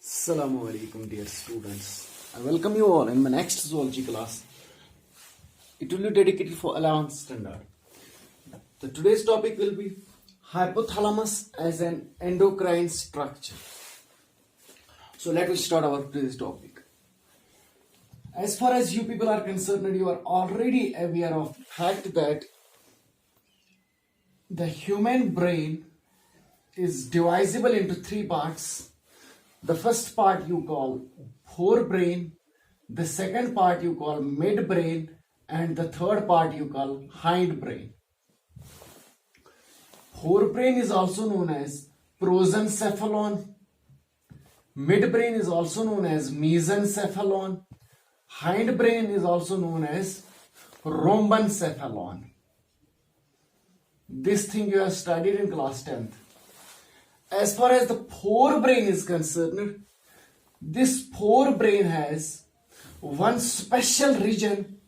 Assalamu alaikum, dear students. I welcome you all in my next zoology class. It will be dedicated for 11th standard. Today's topic will be hypothalamus as an endocrine structure. So let me start our today's topic. As far as you people are concerned, you are already aware of the fact that the human brain is divisible into three parts. The first part you call forebrain, the second part you call midbrain, and the third part you call hindbrain. Forebrain is also known as prosencephalon. Midbrain is also known as mesencephalon. Hindbrain is also known as rhombencephalon. This thing you have studied in class 10th. As far as the forebrain is concerned, this forebrain has one special region.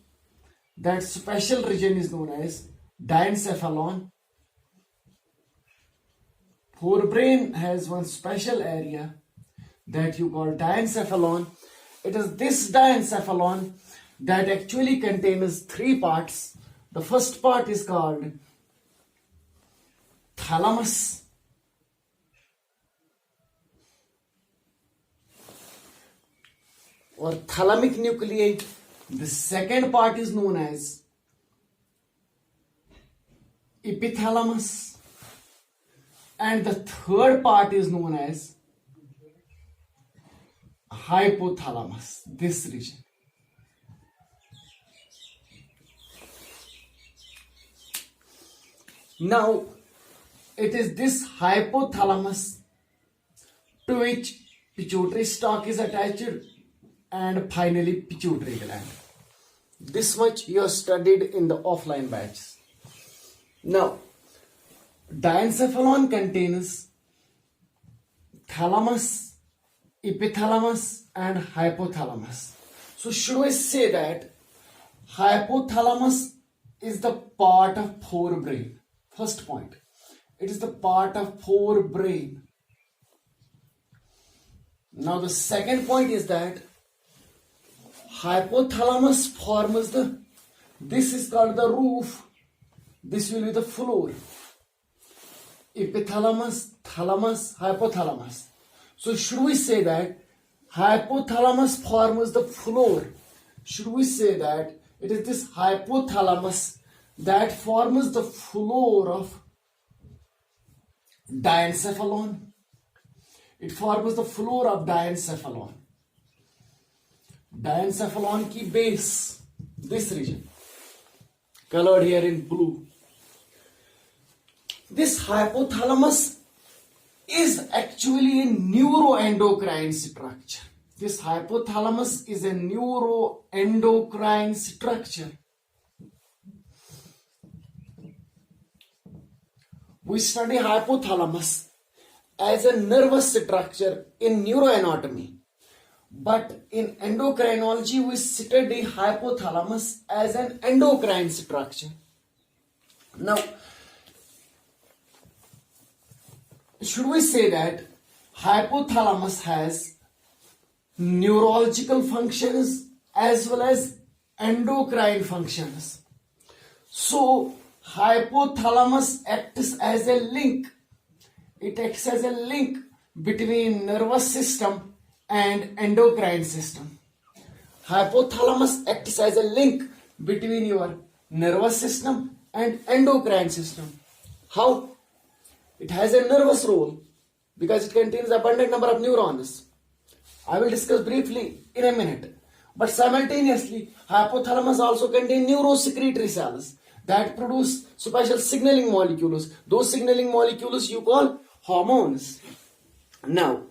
That special region is known as diencephalon. Forebrain has one special area that you call diencephalon. It is this diencephalon that actually contains three parts. The first part is called thalamus, or thalamic nuclei. The second part is known as epithalamus, and the third part is known as hypothalamus, this region. Now, it is this hypothalamus to which pituitary stalk is attached, and finally pituitary gland. This much you have studied in the offline batches. Now, diencephalon contains thalamus, epithalamus, and hypothalamus. So should we say that hypothalamus is the part of forebrain? First point, it is the part of forebrain. Now the second point is that hypothalamus forms this is called the roof, this will be the floor. Epithalamus, thalamus, hypothalamus. So should we say that hypothalamus forms the floor? Should we say that it is this hypothalamus that forms the floor of diencephalon? It forms the floor of diencephalon. Diencephalon ki base, this region, colored here in blue. This hypothalamus is actually a neuroendocrine structure. This hypothalamus is a neuroendocrine structure. We study hypothalamus as a nervous structure in neuroanatomy. But in endocrinology, we study hypothalamus as an endocrine structure. Now, should we say that hypothalamus has neurological functions as well as endocrine functions? So, hypothalamus acts as a link. It acts as a link between nervous system and endocrine system. Hypothalamus acts as a link between your nervous system and endocrine system. How? It has a nervous role because it contains abundant number of neurons. I will discuss briefly in a minute. But simultaneously, hypothalamus also contains neurosecretory cells that produce special signaling molecules. Those signaling molecules you call hormones. Now,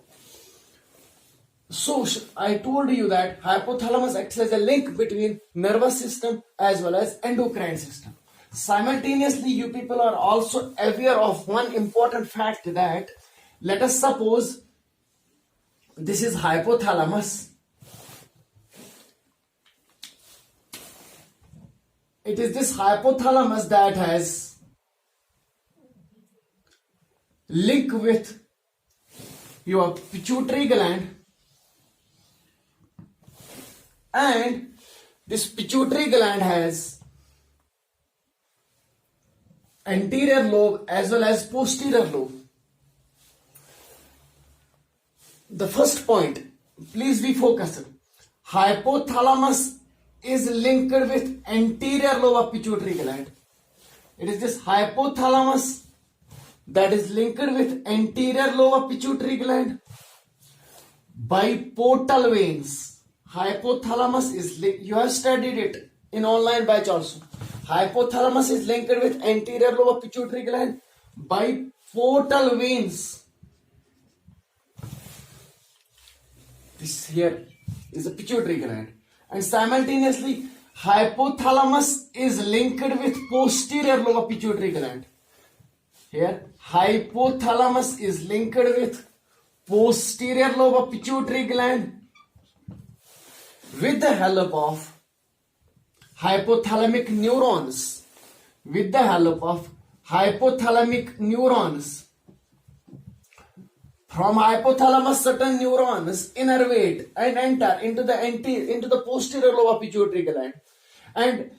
so I told you that hypothalamus acts as a link between nervous system as well as endocrine system. Simultaneously, you people are also aware of one important fact that, let us suppose this is hypothalamus. It is this hypothalamus that has link with your pituitary gland And this pituitary gland has anterior lobe as well as posterior lobe. The first point, please be focused. Hypothalamus is linked with anterior lobe of pituitary gland. It is this hypothalamus that is linked with anterior lobe of pituitary gland by portal veins. Hypothalamus is you have studied it in online batch also. Hypothalamus is linked with anterior lobe of pituitary gland by portal veins. This here is a pituitary gland, and simultaneously hypothalamus is linked with posterior lobe of pituitary gland. Here hypothalamus is linked with posterior lobe of pituitary gland with the help of hypothalamic neurons. With the help of hypothalamic neurons. From hypothalamus, certain neurons innervate and enter into the posterior lobe of pituitary gland, and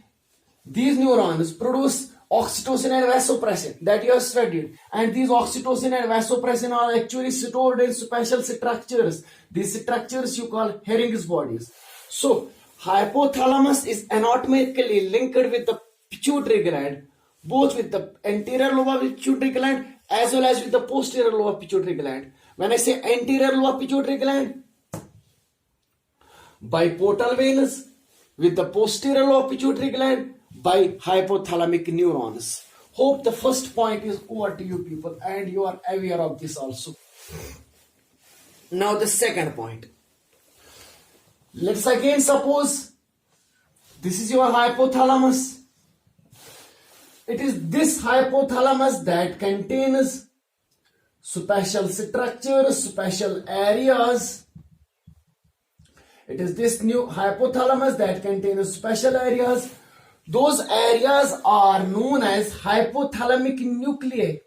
these neurons produce oxytocin and vasopressin that you have studied, and these oxytocin and vasopressin are actually stored in special structures. These structures you call Herring's bodies. So hypothalamus is anatomically linked with the pituitary gland, both with the anterior lobe of pituitary gland as well as with the posterior lobe of pituitary gland. When I say anterior lobe of pituitary gland, by portal veins, with the posterior lobe of pituitary gland, by hypothalamic neurons. Hope the first point is over to you people and you are aware of this also. Now the second point. Let's again suppose this is your hypothalamus. It is this hypothalamus that contains special structures, special areas. It is this new hypothalamus that contains special areas. Those areas are known as hypothalamic nuclei.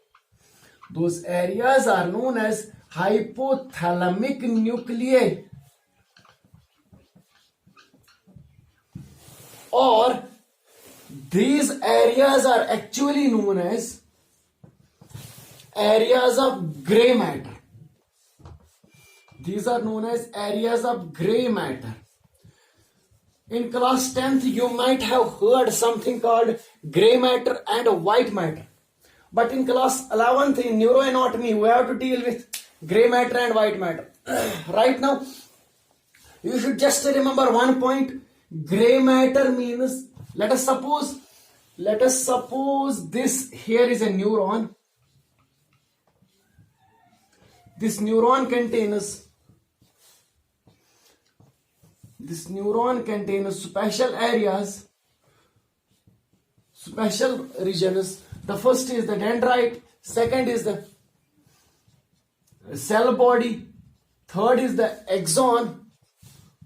Those areas are known as hypothalamic nuclei. Or these areas are actually known as areas of gray matter. These are known as areas of gray matter. In class 10th, you might have heard something called gray matter and white matter. But in class 11th, in neuroanatomy, we have to deal with gray matter and white matter. Right now, you should just remember one point. Gray matter means, let us suppose this here is a neuron. This neuron contains special areas, special regions. The first is the dendrite, second is the cell body, third is the axon,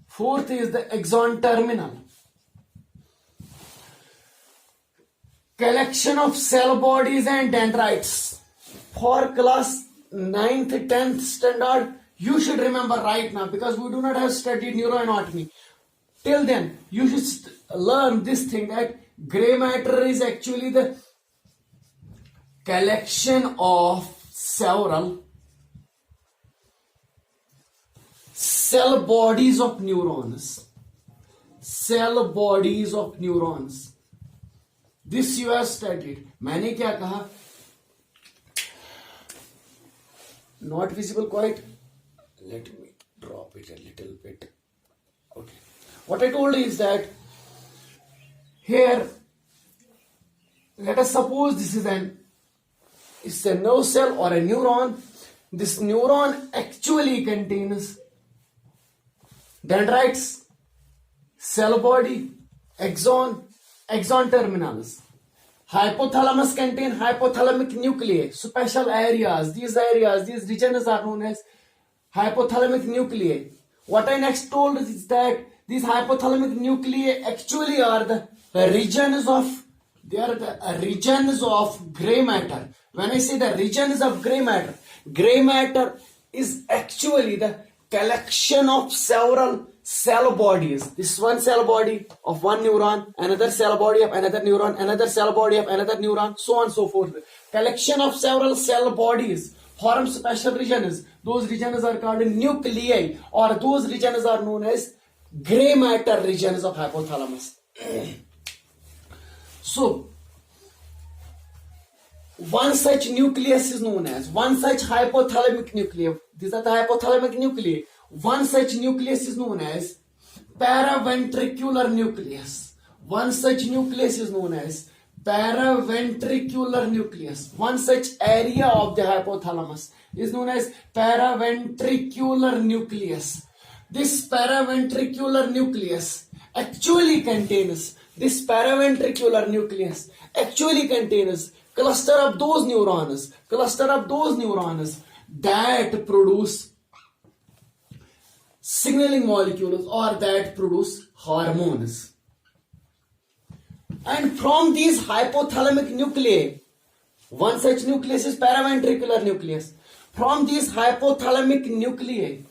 fourth is the axon terminal. Collection of cell bodies and dendrites. For class 9th, 10th standard, you should remember right now because we do not have studied neuroanatomy. Till then, you should learn this thing that gray matter is actually the collection of several cell bodies of neurons. Cell bodies of neurons. This you have studied. मैंने क्या कहा? Not visible quite. Let me drop it a little bit. Okay. What I told you is that here, let us suppose this is it's a nerve cell or a neuron. This neuron actually contains dendrites, cell body, axon terminals. Hypothalamus contain hypothalamic nuclei, special areas. These regions are known as hypothalamic nuclei. What I next told is that these hypothalamic nuclei actually are the regions of gray matter. When I say the regions of gray matter is actually the collection of several cell bodies. This is one cell body of one neuron, another cell body of another neuron, another cell body of another neuron, so on and so forth. Collection of several cell bodies form special regions. Those regions are called nuclei, or those regions are known as gray matter regions of hypothalamus. So, one such nucleus is known as, one such hypothalamic nuclei. These are the hypothalamic nuclei. One such nucleus is known as paraventricular nucleus. One such nucleus is known as paraventricular nucleus. One such area of the hypothalamus is known as paraventricular nucleus. This paraventricular nucleus actually contains cluster of those neurons that produce signaling molecules or that produce hormones. And from these hypothalamic nuclei, one such nucleus is paraventricular nucleus. From these hypothalamic nuclei,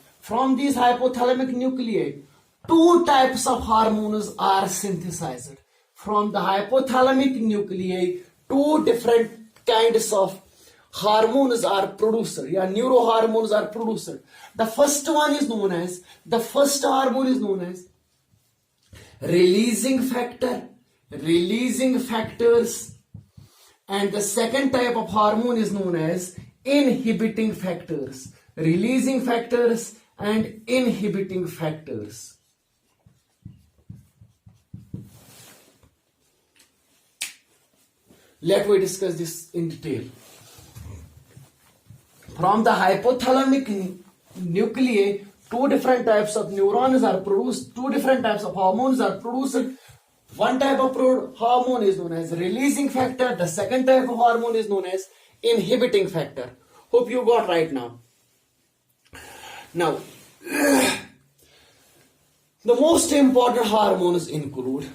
two types of hormones are synthesized. From the hypothalamic nuclei, two different kinds of hormones are produced, neurohormones are produced. The first hormone is known as releasing factors, and the second type of hormone is known as inhibiting factors. Releasing factors and inhibiting factors. Let me discuss this in detail. From the hypothalamic nuclei, two different types of neurons are produced, two different types of hormones are produced. One type of hormone is known as releasing factor, the second type of hormone is known as inhibiting factor. Hope you got right now. Now, the most important hormones include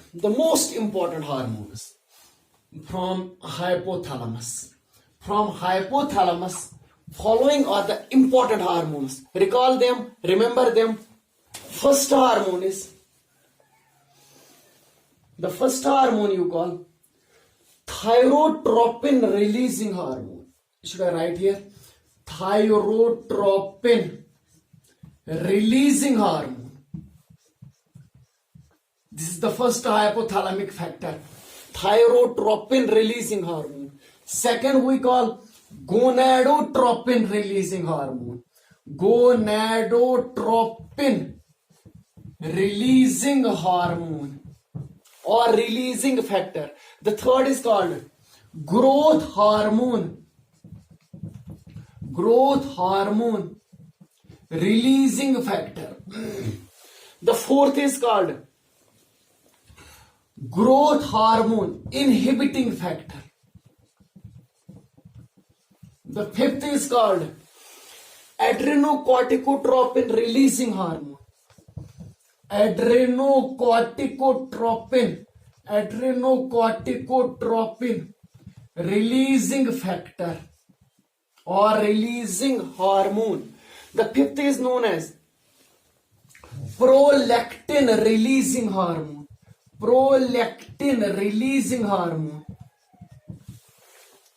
from hypothalamus. Following are the important hormones. Recall them, remember them. The first hormone you call thyrotropin releasing hormone. Should I write here? Thyrotropin releasing hormone. This is the first hypothalamic factor. Thyrotropin releasing hormone. Second we call gonadotropin releasing hormone. Gonadotropin releasing hormone or releasing factor. The third is called growth hormone. Growth hormone releasing factor. The fourth is called growth hormone inhibiting factor. The fifth is called adrenocorticotropin releasing hormone. Adrenocorticotropin releasing factor or releasing hormone. The fifth is known as prolactin releasing hormone. Prolactin releasing hormone.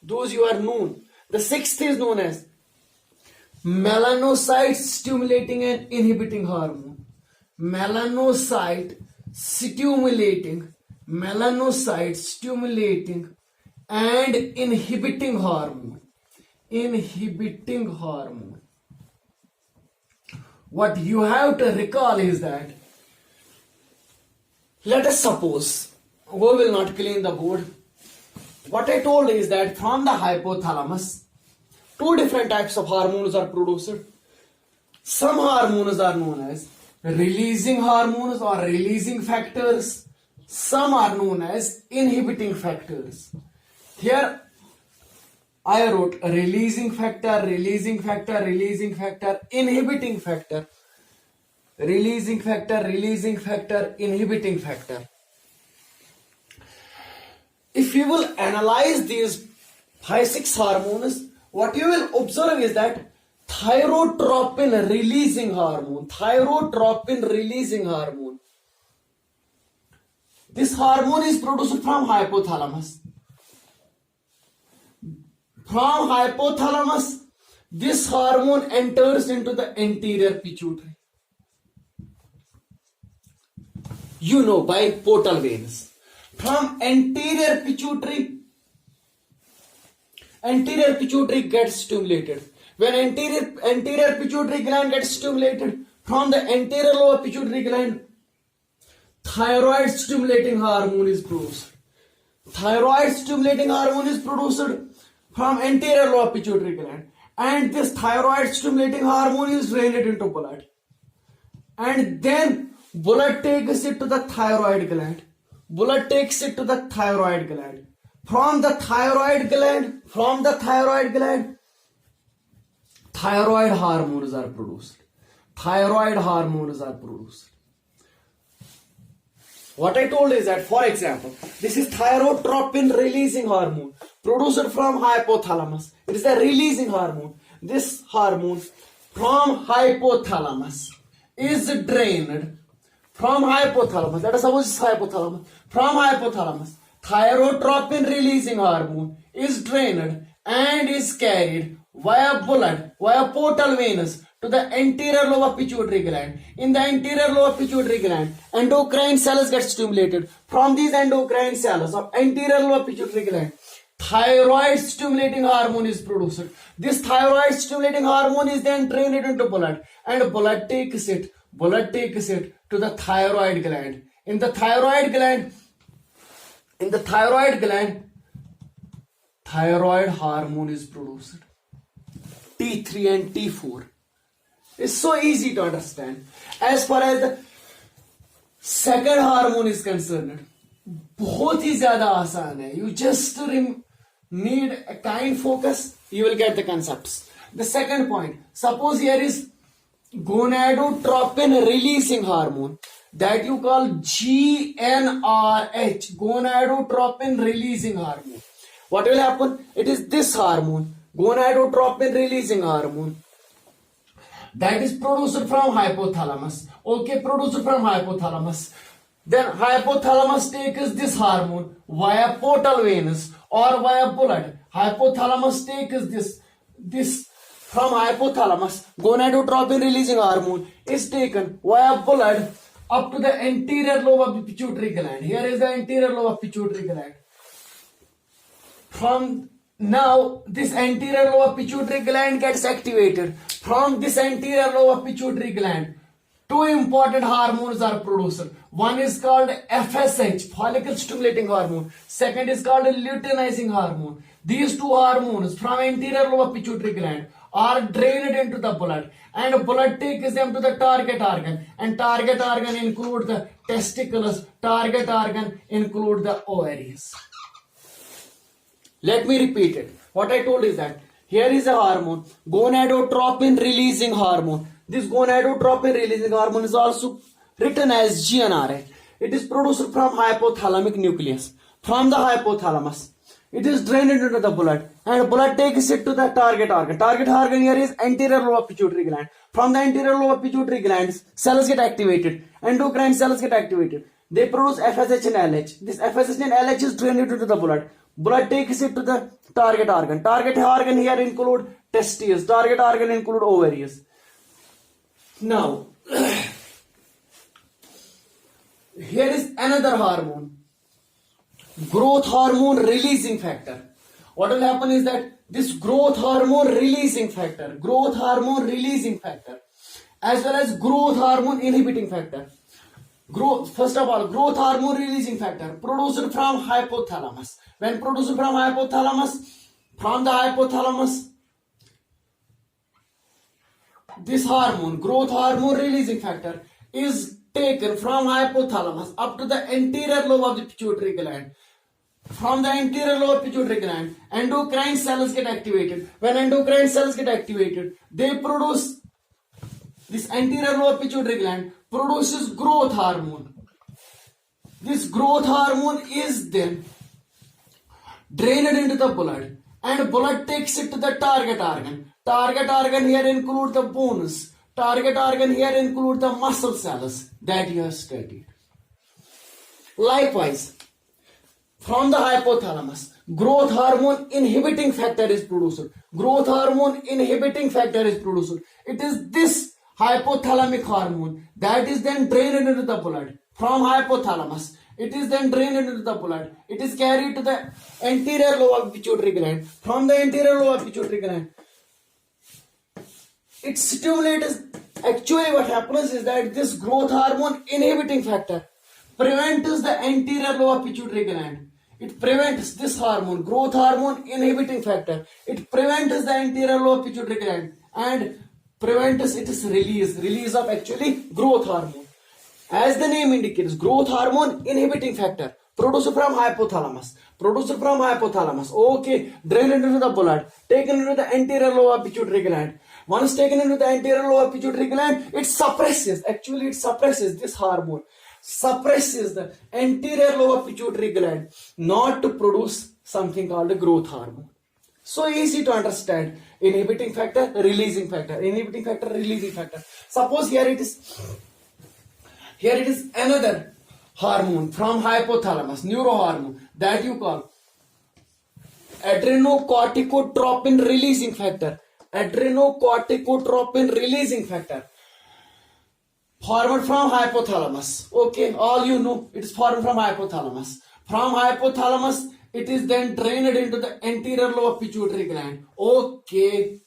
Those you are known. The sixth is known as melanocyte stimulating and inhibiting hormone. Melanocyte stimulating and inhibiting hormone. Inhibiting hormone. What you have to recall is that, let us suppose, we will not clean the board. What I told is that from the hypothalamus, two different types of hormones are produced. Some hormones are known as releasing hormones or releasing factors. Some are known as inhibiting factors. Here I wrote releasing factor, inhibiting factor, releasing factor, inhibiting factor. If you will analyze these 5-6 hormones, what you will observe is that Thyrotropin releasing hormone. Thyrotropin releasing hormone. This hormone is produced from hypothalamus. From hypothalamus, this hormone enters into the anterior pituitary. You know, by portal veins. From anterior pituitary gets stimulated. When anterior pituitary gland gets stimulated, from the anterior lower pituitary gland, thyroid stimulating hormone is produced. Thyroid stimulating hormone is produced from anterior lower pituitary gland, and this thyroid stimulating hormone is drained into blood, and then blood takes it to the thyroid gland. Blood takes it to the thyroid gland. From the thyroid gland, thyroid hormones are produced. Thyroid hormones are produced. What I told is that, for example, this is thyrotropin releasing hormone produced from hypothalamus. It is a releasing hormone. This hormone from hypothalamus is drained from hypothalamus. Let us suppose it's hypothalamus. From hypothalamus, thyrotropin releasing hormone is drained and is carried via blood, via portal veins to the anterior lower pituitary gland. In the anterior lower pituitary gland, endocrine cells get stimulated. From these endocrine cells of anterior lower pituitary gland, thyroid stimulating hormone is produced. This thyroid stimulating hormone is then drained into blood, and blood takes it to the thyroid gland. In the thyroid gland, thyroid hormone is produced. T3 and T4. It's so easy to understand. As far as the second hormone is concerned, बहुत ही ज़्यादा आसान है. You just need a kind focus, you will get the concepts. The second point, suppose here is gonadotropin releasing hormone that you call GnRH, gonadotropin releasing hormone. What will happen? It is this hormone, gonadotropin releasing hormone, that is produced from hypothalamus. Okay, produced from hypothalamus. Then hypothalamus takes this hormone via portal veins or via blood. Hypothalamus takes this from hypothalamus. Gonadotropin releasing hormone is taken via blood up to the anterior lobe of the pituitary gland. Here is the anterior lobe of pituitary gland. From now, this anterior lobe of pituitary gland gets activated. From this anterior lobe of pituitary gland, two important hormones are produced. One is called FSH, follicle stimulating hormone. Second is called luteinizing hormone. These two hormones from anterior lobe of pituitary gland are drained into the blood, and blood takes them to the target organ, and target organ include the testicles, target organ include the ovaries. Let me repeat it. What I told is that here is a hormone, gonadotropin releasing hormone. This gonadotropin releasing hormone is also written as GnRH. It is produced from hypothalamic nucleus. From the hypothalamus, it is drained into the blood, and blood takes it to the target organ. Target organ here is anterior lobe pituitary gland. From the anterior lobe pituitary glands, cells get activated. Endocrine cells get activated. They produce FSH and LH. This FSH and LH is drained into the blood. Blood takes it to the target organ. Target organ here include testes. Target organ include ovaries. Now, here is another hormone, growth hormone releasing factor. What will happen is that this growth hormone releasing factor, as well as growth hormone inhibiting factor. First of all, growth hormone releasing factor produced from hypothalamus. When produced from the hypothalamus, this hormone, growth hormone releasing factor, is taken from hypothalamus up to the anterior lobe of the pituitary gland. From the anterior lobe pituitary gland, endocrine cells get activated. When endocrine cells get activated, they produce, this anterior lobe pituitary gland produces growth hormone. This growth hormone is then drained into the blood, and blood takes it to the target organ. Target organ here include the bones. Target organ here include the muscle cells that you have studied. Likewise, from the hypothalamus, growth hormone inhibiting factor is produced. Growth hormone inhibiting factor is produced. It is this hypothalamic hormone that is then drained into the blood from hypothalamus. It is then drained into the blood. It is carried to the anterior lobe pituitary gland. From the anterior lobe pituitary gland, it stimulates. Actually, what happens is that this growth hormone inhibiting factor prevents the anterior lobe pituitary gland. It prevents this hormone, growth hormone inhibiting factor. It prevents the anterior lobe pituitary gland and prevents its release of actually growth hormone. As the name indicates, growth hormone inhibiting factor produced from hypothalamus. Okay, drained into the blood, taken into the anterior lobe pituitary gland. Once taken into the anterior lobe pituitary gland, it suppresses this hormone, suppresses the anterior lobe pituitary gland not to produce something called a growth hormone. So easy to understand. Inhibiting factor, releasing factor. Inhibiting factor, releasing factor. Suppose here it is another hormone from hypothalamus, neurohormone, that you call adrenocorticotropin releasing factor. Adrenocorticotropin releasing factor. Formed from hypothalamus. Okay, all you know, it is formed from hypothalamus. From hypothalamus, it is then drained into the anterior lobe pituitary gland. Okay.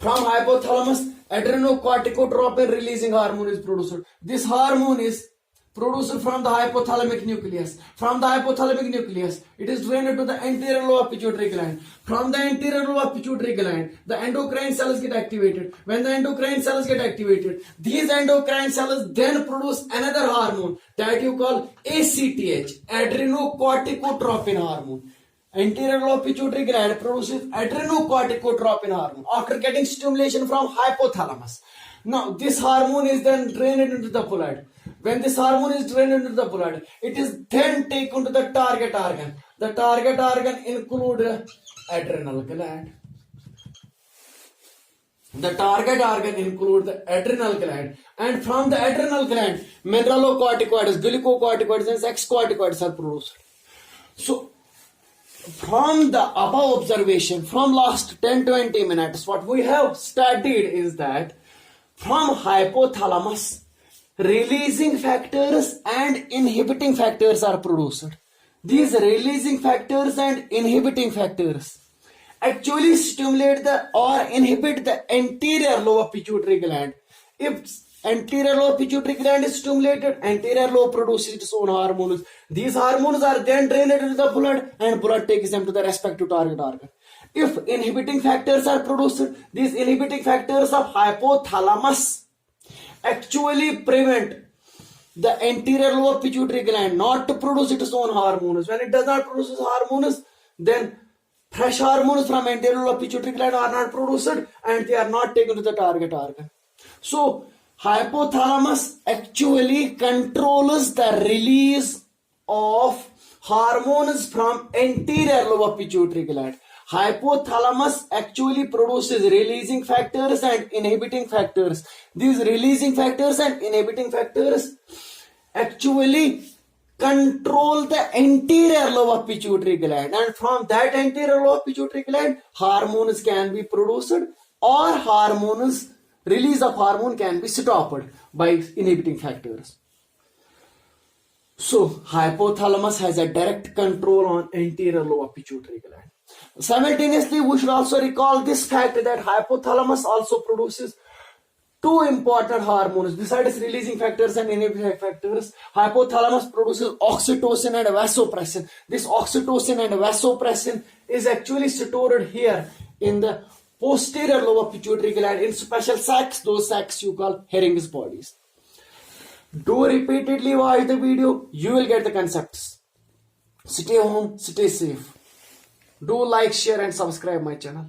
From hypothalamus, adrenocorticotropin releasing hormone is produced. This hormone is produced from the hypothalamic nucleus. From the hypothalamic nucleus, it is drained to the anterior lobe pituitary gland. From the anterior lobe pituitary gland, the endocrine cells get activated. When the endocrine cells get activated, these endocrine cells then produce another hormone that you call ACTH, adrenocorticotropin hormone. Anterior lobe pituitary gland produces adrenocorticotropin hormone after getting stimulation from hypothalamus. Now, this hormone is then drained into the blood. When this hormone is drained into the blood, it is then taken to the target organ. The target organ include adrenal gland. The target organ include the adrenal gland, and from the adrenal gland, mineralocorticoids, glucocorticoids, and sex corticoids are produced. So, from the above observation, from last 10-20 minutes, what we have studied is that from hypothalamus, releasing factors and inhibiting factors are produced. These releasing factors and inhibiting factors actually stimulate or inhibit the anterior lobe pituitary gland. If anterior lobe pituitary gland is stimulated, anterior lobe produces its own hormones. These hormones are then drained into the blood and blood takes them to the respective target organ. If inhibiting factors are produced, these inhibiting factors of hypothalamus actually prevent the anterior lobe pituitary gland not to produce its own hormones. When it does not produce its hormones, then fresh hormones from anterior lobe pituitary gland are not produced and they are not taken to the target organ. So, hypothalamus actually controls the release of hormones from anterior lobe pituitary gland. Hypothalamus actually produces releasing factors and inhibiting factors. These releasing factors and inhibiting factors actually control the anterior lobe pituitary gland, and from that anterior lobe pituitary gland, hormones can be produced or release of hormone can be stopped by inhibiting factors. So, hypothalamus has a direct control on anterior lobe pituitary gland. Simultaneously, we should also recall this fact that hypothalamus also produces two important hormones. Besides releasing factors and inhibiting factors, hypothalamus produces oxytocin and vasopressin. This oxytocin and vasopressin is actually stored here in the posterior lobe pituitary gland in special sacs. Those sacs you call Herring's bodies. Do repeatedly watch the video. You will get the concepts. Stay home, stay safe. Do like, share and subscribe my channel.